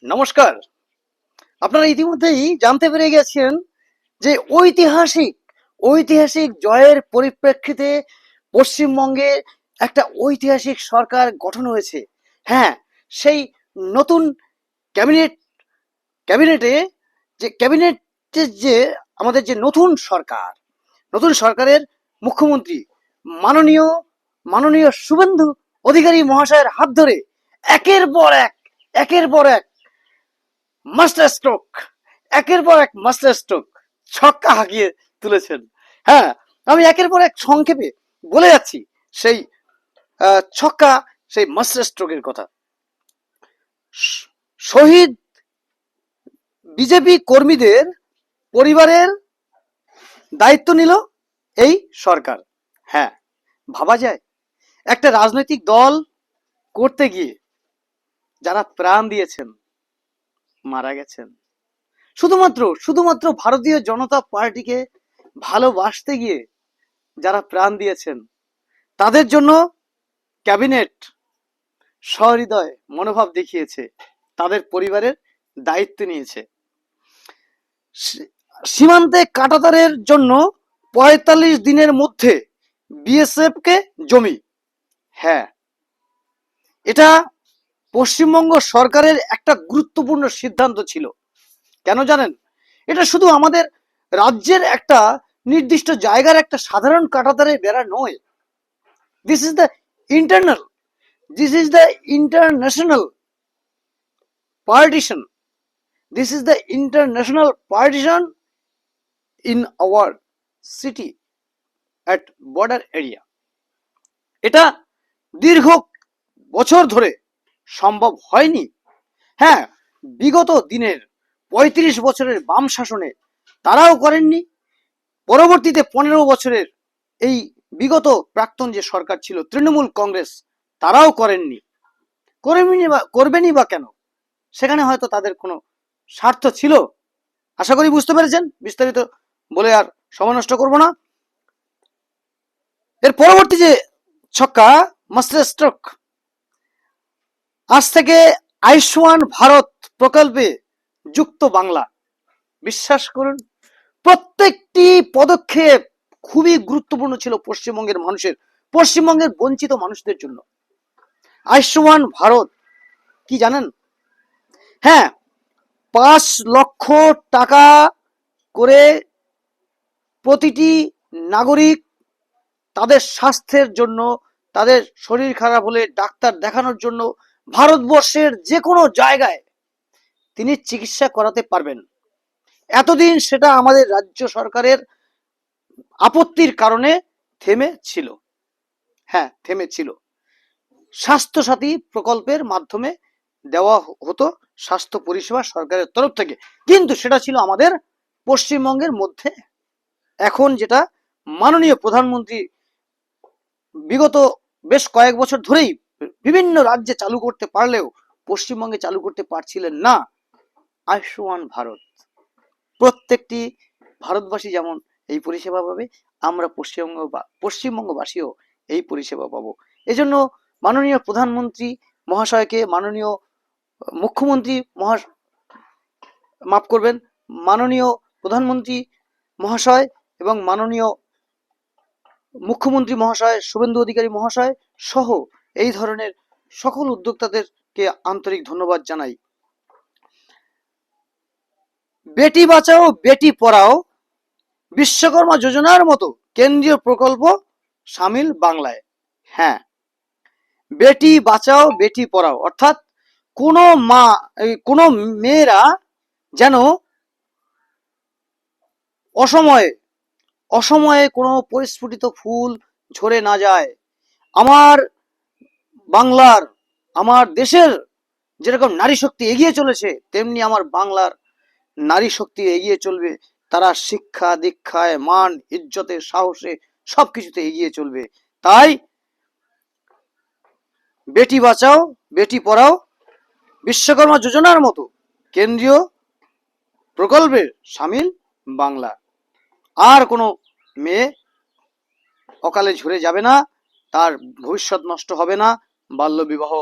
নমস্কার। আপনারা ইতিমধ্যেই জানতে পেরে গেছেন যে ঐতিহাসিক জয়ের পরিপ্রেক্ষিতে পশ্চিমবঙ্গে একটা ঐতিহাসিক সরকার গঠন হয়েছে। হ্যাঁ, সেই নতুন ক্যাবিনেট ক্যাবিনেটে ক্যাবিনেটের যে আমাদের যে নতুন সরকারের মুখ্যমন্ত্রী মাননীয় মাননীয় শুভেন্দু অধিকারী মহাশয়ের হাত ধরে একের পর এক একের পর এক মাস্টার স্ট্রোক একের পর এক মাস্টার স্ট্রোক ছক্কা হাঁকিয়ে তুলেছেন। হ্যাঁ, আমি একের পর এক সংক্ষেপে বলে যাচ্ছি সেই ছক্কা, সেই মাস্টার স্ট্রোকের কথা। শহীদ বিজেপি কর্মীদের পরিবারের দায়িত্ব নিল এই সরকার। হ্যাঁ, ভাবা যায় একটা রাজনৈতিক দল করতে গিয়ে যারা প্রাণ দিয়েছেন, মারা গেছেন, শুধুমাত্র ভারতীয় জনতা পার্টিকে ভালোবাসতে গিয়ে যারা প্রাণ দিয়েছেন, তাদের জন্য ক্যাবিনেট সহৃদয় মনোভাব দেখিয়েছে, তাদের পরিবারের দায়িত্ব নিয়েছে। সীমান্তে কাঁটাতারের জন্য ৪৫ দিনের মধ্যে বিএসএফ কে জমি। হ্যাঁ, এটা পশ্চিমবঙ্গ সরকারের একটা গুরুত্বপূর্ণ সিদ্ধান্ত ছিল। কেন জানেন? এটা শুধু আমাদের রাজ্যের একটা নির্দিষ্ট জায়গার একটা সাধারণ কাঁটাতারের বেড়া নয়। This is the internal this is the international partition this is the international partition in our city at border area. এটা দীর্ঘ বছর ধরে সম্ভব হয়নি। হ্যাঁ, বিগত দিনের ৩৫ বছরের বাম শাসনে তারাও করেননি। পরবর্তীতে ১৫ বছরের এই বিগত প্রাক্তন যে সরকার ছিল তৃণমূল কংগ্রেস, তারাও করেননি। করবেনই বা কেন? সেখানে হয়তো তাদের কোনো স্বার্থ ছিল। আশা করি বুঝতে পেরেছেন। বিস্তারিত বলে আর সময় নষ্ট করব না। এর পরবর্তী যে ছক্কা, মাস্টার স্ট্রোক, আজ থেকে আয়ুষ্মান ভারত প্রকল্পে যুক্ত বাংলা। বিশ্বাস করুন, প্রত্যেকটি পদক্ষেপ খুবই গুরুত্বপূর্ণ ছিল পশ্চিমবঙ্গের বঞ্চিত মানুষদের জন্য। আয়ুষ্মান ভারত কি জানেন? হ্যাঁ, ৫ লক্ষ টাকা করে প্রতিটি নাগরিক তাদের স্বাস্থ্যের জন্য, তাদের শরীর খারাপ হলে ডাক্তার দেখানোর জন্য ভারতবর্ষের যে কোনো জায়গায় তিনি চিকিৎসা করাতে পারবেন। এতদিন সেটা আমাদের রাজ্য সরকারের আপত্তির কারণে থেমেছিল। হ্যাঁ, থেমেছিল। স্বাস্থ্যসাথী প্রকল্পের মাধ্যমে দেওয়া হতো স্বাস্থ্য পরিষেবা সরকারের তরফ থেকে, কিন্তু সেটা ছিল আমাদের পশ্চিমবঙ্গের মধ্যে। এখন যেটা মাননীয় প্রধানমন্ত্রী বিগত বেশ কয়েক বছর ধরেই বিভিন্ন রাজ্যে চালু করতে পারলেও পশ্চিমবঙ্গে চালু করতে পারছিলেন না, আয়ুষ্মান ভারত। প্রত্যেকটি ভারতবাসী যেমন এই পরিষেবা পাবে, আমরা পশ্চিমবঙ্গবাসীও এই পরিষেবা পাবো। এজন্য মাননীয় প্রধানমন্ত্রী মহাশয়কে, মাননীয় মুখ্যমন্ত্রী মাফ করবেন, মাননীয় প্রধানমন্ত্রী মহাশয় এবং মাননীয় মুখ্যমন্ত্রী মহাশয় শুভেন্দু অধিকারী মহাশয় সহ এই ধরনের সকল উদ্যোক্তাদেরকে আন্তরিক ধন্যবাদ জানাই। বেটি বাঁচাও বেটি পড়াও বিশ্বকর্মা যোজনার মতো কেন্দ্রীয় প্রকল্প সামিল বাংলায়। হ্যাঁ, বেটি বাঁচাও বেটি পড়াও অর্থাৎ কোনো মেয়েরা যেন অসময়ে কোনো পরিস্ফুটিত ফুল ঝরে না যায়। আমার বাংলার, আমার দেশের যেরকম নারী শক্তি এগিয়ে চলেছে, তেমনি আমার বাংলার নারী শক্তি এগিয়ে চলবে। তারা শিক্ষা দীক্ষায়, মান ইজ্জতে, সাহসে সবকিছুতে এগিয়ে চলবে। তাই বেটি বাঁচাও বেটি পড়াও বিশ্বকর্মা যোজনার মতো কেন্দ্রীয় প্রকল্পে সামিল বাংলা। আর কোনো মেয়ে অকালে ঝরে যাবে না, তার ভবিষ্যৎ নষ্ট হবে না, বাল্য বিবাহ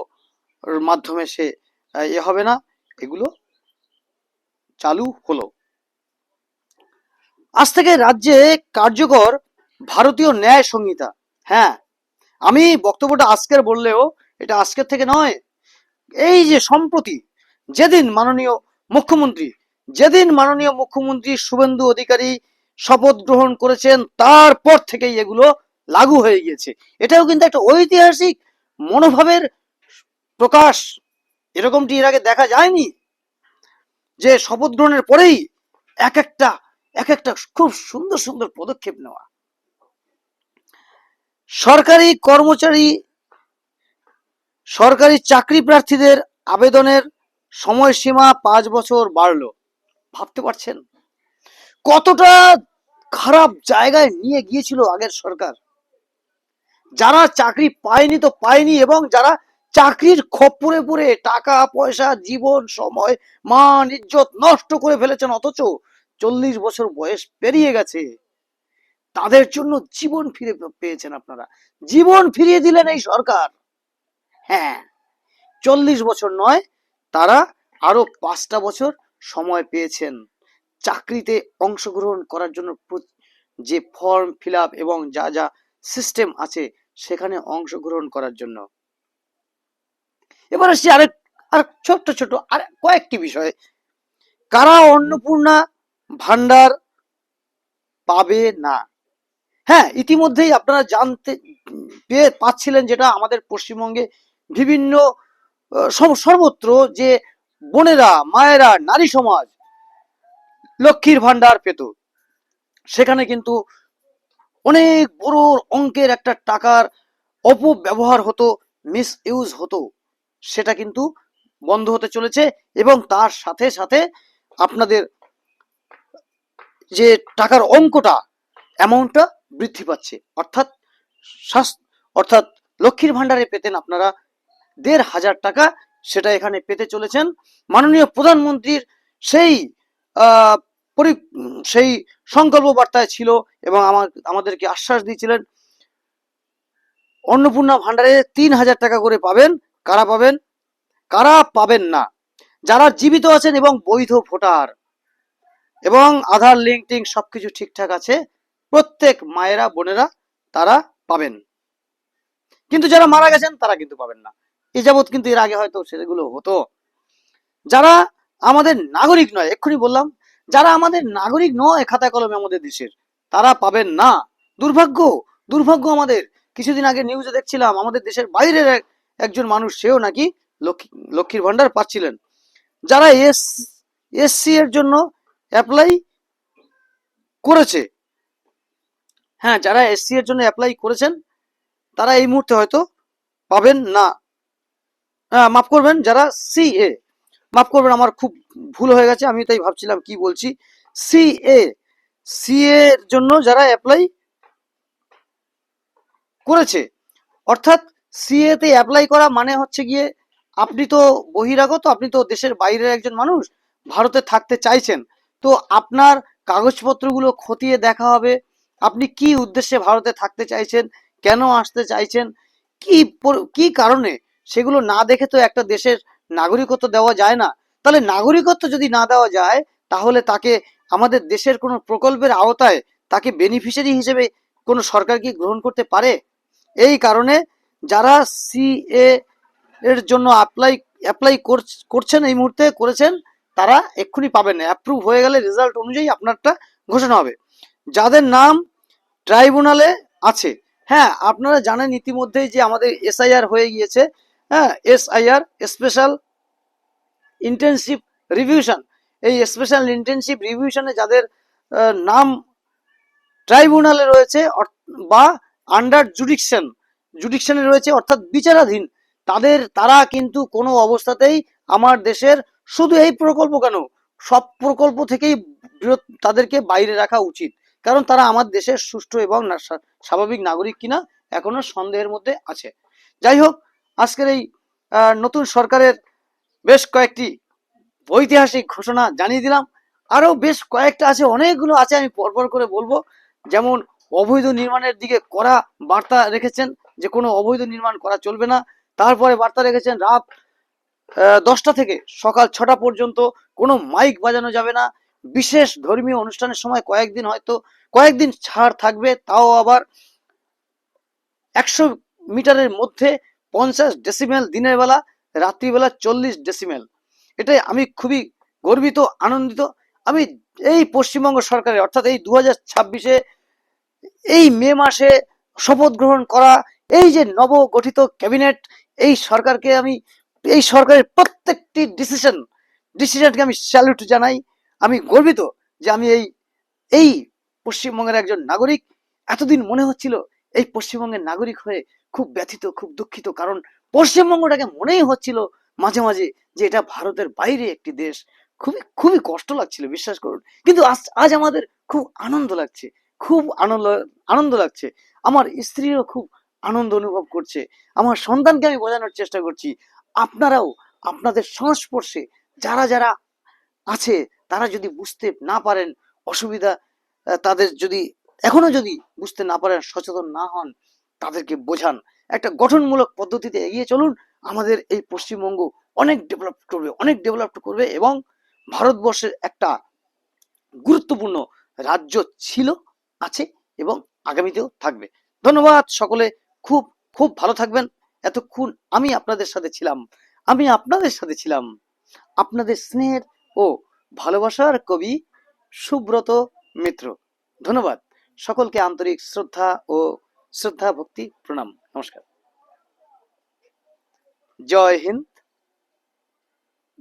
মাধ্যমে সে হবে না। এগুলো চালু হলো। আজ থেকে রাজ্যে কার্যকর ভারতীয় ন্যায় সংহিতা। হ্যাঁ, আমি বক্তব্যটা আজকের বললেও এটা আজকের থেকে নয়, এই যে সম্প্রতি যেদিন মাননীয় মুখ্যমন্ত্রী শুভেন্দু অধিকারী শপথ গ্রহণ করেছেন তারপর থেকেই এগুলো লাগু হয়ে গিয়েছে। এটাও কিন্তু একটা ঐতিহাসিক মনোভাবের প্রকাশ। এরকমটি এর আগে দেখা যায়নি যে শপথ গ্রহণের পরেই এক একটা খুব সুন্দর সুন্দর পদক্ষেপ নেওয়া। সরকারি চাকরি প্রার্থীদের আবেদনের সময়সীমা 5 বছর বাড়লো। ভাবতে পারছেন কতটা খারাপ জায়গায় নিয়ে গিয়েছিল আগের সরকার? যারা চাকরি পায়নি তো পায়নি, এবং যারা চাকরির খপ্পরে পড়ে টাকা পয়সা জীবন সময় মান ইজ্জত নষ্ট করে ফেলেছেন, অথচ 40 বছর বয়স পেরিয়ে গেছে, তাদের জন্য জীবন ফিরে পেয়েছেন আপনারা। জীবন ফিরিয়ে দিলেন এই সরকার। হ্যাঁ, 40 বছর নয়, তারা আরো 5টা বছর সময় পেয়েছেন চাকরিতে অংশগ্রহণ করার জন্য। যে ফর্ম ফিল আপ এবং যা যা সিস্টেম আছে সেখানে অংশগ্রহণ করার জন্য। এবার আসছি আর ছোট্ট ছোট আর কয়েকটি বিষয়। কারা অন্নপূর্ণা ভান্ডার পাবে না? হ্যাঁ, ইতিমধ্যেই আপনারা জানতে পাচ্ছিলেন যেটা আমাদের পশ্চিমবঙ্গে বিভিন্ন সর্বত্র যে বোনেরা মায়েরা নারী সমাজ লক্ষ্মীর ভান্ডার পেত, সেখানে কিন্তু অনেক বড় অঙ্কের একটা টাকার অপব্যবহার হতো, মিস ইউজ হতো। সেটা কিন্তু বন্ধ হতে চলেছে, এবং তার সাথে সাথে আপনাদের যে টাকার অঙ্কটা অ্যামাউন্টটা বৃদ্ধি পাচ্ছে। অর্থাৎ লক্ষ্মীর ভান্ডারে পেতেন আপনারা 1,500 টাকা, সেটা এখানে পেতে চলেছেন। মাননীয় প্রধানমন্ত্রীর সেই সেই সংকল্প বার্তায় ছিল, এবং আমাদেরকে আশ্বাস দিয়েছিলেন অন্নপূর্ণা ভান্ডারে 3,000 টাকা করে পাবেন। কারা পাবেন? কারা পাবেন না? যারা জীবিত আছেন এবং বৈধ ভোটার এবং আধার লিঙ্ক টিঙ্ক সবকিছু ঠিকঠাক আছে, প্রত্যেক মায়েরা বোনেরা তারা পাবেন। কিন্তু যারা মারা গেছেন তারা কিন্তু পাবেন না। এ যাবৎ কিন্তু এর আগে হয়তো সেগুলো হতো। যারা আমাদের নাগরিক নয়, এক্ষুনি বললাম, যারা আমাদের নাগরিক নয় খাতা কলমে আমাদের দেশের, তারা পাবেন না। দুর্ভাগ্য আমাদের। কিছুদিন আগে নিউজে দেখছিলাম আমাদের দেশের বাইরের একজন মানুষ, সেও নাকি লক্ষ্মীর ভান্ডার পাচ্ছিলেন। যারা এসসি এর জন্য অ্যাপ্লাই করেছে, হ্যাঁ, যারা এসসি এর জন্য অ্যাপ্লাই করেছেন তারা এই মুহূর্তে হয়তো পাবেন না। মাফ করবেন, যারা সিএ, মাফ করবেন আমার খুব ভুল হয়ে গেছে, আমি তাই ভাবছিলাম কি বলছি। সিএ এর জন্য যারা অ্যাপ্লাই করেছে, অর্থাৎ সিএ তে অ্যাপ্লাই করা মানে হচ্ছে গিয়ে আপনি তো বহিরাগত, আপনি তো দেশের বাইরের একজন মানুষ, ভারতে থাকতে চাইছেন, তো আপনার কাগজপত্রগুলো খতিয়ে দেখা হবে, আপনি কি উদ্দেশ্যে ভারতে থাকতে চাইছেন, কেন আসতে চাইছেন, কি কারণে, সেগুলো না দেখে তো একটা দেশের নাগরিকত্ব দেওয়া যায় না। তাহলে নাগরিকত্ব যদি না দেওয়া যায়, তাহলে তাকে আমাদের দেশের কোনো প্রকল্পের আওতায় তাকে বেনিফিশিয়ারি হিসেবে কোনো সরকার কি গ্রহণ করতে পারে? এই কারণে যারা সিএ এর জন্য অ্যাপ্লাই করছেন, এই মুহূর্তে করেছেন, তারা এক্ষুনি পাবেন না। অ্যাপ্রুভ হয়ে গেলে রেজাল্ট অনুযায়ী আপনারটা ঘোষণা হবে। যাদের নাম ট্রাইব্যুনালে আছে, হ্যাঁ, আপনারা জানেন ইতিমধ্যেই যে আমাদের এসআইআর হয়ে গিয়েছে। হ্যাঁ, এসআইআর স্পেশাল ইন্টেনসিভ রিভিশন, এই স্পেশাল ইন্টেনসিভ রিভিশনে যাদের নাম ট্রাইব্যুনালে রয়েছে বা আন্ডার জুডিকশনে রয়েছে, অর্থাৎ বিচারাধীন, তারা কিন্তু কোনো অবস্থাতেই আমার দেশের, শুধু এই প্রকল্প কেন, সব প্রকল্প থেকেই তাদেরকে বাইরে রাখা উচিত। কারণ তারা আমার দেশের সুষ্ঠু এবং স্বাভাবিক নাগরিক কিনা এখনো সন্দেহের মধ্যে আছে। যাই হোক, আজকের এই নতুন সরকারের বেশ কয়েকটি ঐতিহাসিক ঘোষণা জানিয়ে দিলাম। আরো বেশ কয়েকটা আছে, অনেকগুলো আছে, আমি পরপর করে বলবো। যেমন অবৈধ নির্মাণের দিকে কড়া বার্তা রেখেছেন, যে কোনো অবৈধ নির্মাণ করা চলবে না। তারপরে বার্তা রেখেছেন 10টা থেকে সকাল 6টা পর্যন্ত কোনো মাইক বাজানো যাবে না। বিশেষ ধর্মীয় অনুষ্ঠানের সময় কয়েকদিন ছাড় থাকবে, তাও আবার 100 মিটারের মধ্যে 50 ডেসিমেল দিনের বেলা, রাত্রিবেলা 40 ডেসিমেল। এটাই আমি খুবই গর্বিত, আনন্দিত। আমি এই পশ্চিমবঙ্গ সরকারের, অর্থাৎ এই 2026-এ এই মে মাসে শপথ গ্রহণ করা এই যে নবগঠিত ক্যাবিনেট, এই সরকারের প্রত্যেকটি ডিসিশনকে আমি স্যালুট জানাই। আমি গর্বিত যে আমি এই পশ্চিমবঙ্গের একজন নাগরিক। এতদিন মনে হচ্ছিল এই পশ্চিমবঙ্গের নাগরিক হয়ে খুব ব্যথিত, খুব দুঃখিত, কারণ পশ্চিমবঙ্গটাকে মনেই হচ্ছিল মাঝে মাঝে যে এটা ভারতের বাইরে একটি দেশ। খুবই খুবই কষ্ট লাগছিল, বিশ্বাস করুন। কিন্তু আজ আমাদের খুব আনন্দ লাগছে, খুব আনন্দ লাগছে। আমার স্ত্রীও খুব আনন্দ অনুভব করছে। আমার সন্তানকে আমি বোঝানোর চেষ্টা করছি, আপনারাও আপনাদের সংস্পর্শে যারা যারা আছে, তারা যদি বুঝতে না পারেন অসুবিধা, তাদের এখনো যদি বুঝতে না পারেন, সচেতন না হন, তাদেরকে বোঝান। একটা গঠনমূলক পদ্ধতিতে এগিয়ে চলুন। আমাদের এই পশ্চিমবঙ্গ অনেক ডেভেলপ করবে এবং ভারতবর্ষের একটা গুরুত্বপূর্ণ রাজ্য ছিল, আছে এবং আগামীতেও থাকবে। ধন্যবাদ সকলে। খুব খুব ভালো থাকবেন। এতক্ষণ আমি আপনাদের সাথে ছিলাম আপনাদের স্নেহের ও ভালোবাসার কবি সুব্রত মিত্র। ধন্যবাদ সকলকে, আন্তরিক শ্রদ্ধা ভক্তি প্রণাম, নমস্কার। জয় হিন্দ,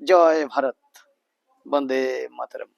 জয় ভারত, বন্দে মাতরম।